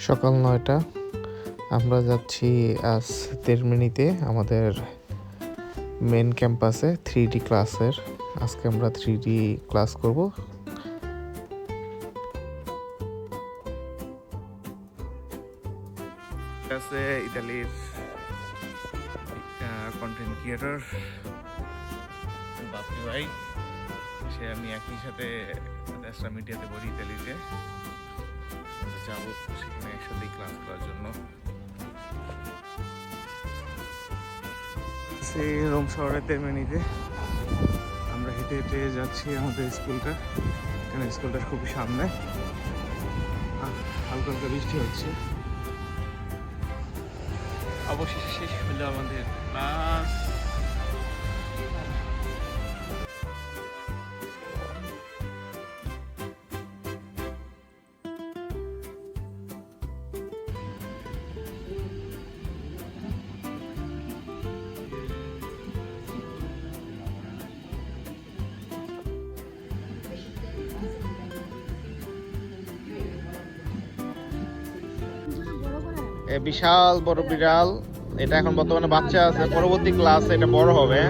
সকাল ৯টা, আমরা যাচ্ছি আজ তেরমিনিতে আমাদের মেন ক্যাম্পাসে 3D ক্লাসের। আজকে আমরা 3D ক্লাস করব। আছে ইতালির কন্টেন্ট ক্রিয়েটর বাপি ভাই, সে আমি একই সাথে ন্যাশনাল মিডিয়াতে পড়ি ইতালিতে। যাবো সেখানে একসাথে ক্লাস করার জন্য। সেই রোম শহরের তেরমিনিতে আমরা হেঁটে হেঁটে যাচ্ছি আমাদের স্কুলটা। এখানে স্কুলটা খুবই সামনে, হালকা হালকা বৃষ্টি হচ্ছে। অবশেষে শেষ হলো আমাদের ক্লাস। বিশাল বড় বিড়াল, এটা এখন বর্তমানে বাচ্চা আছে, পরবর্তী ক্লাস এটা বড় হবে।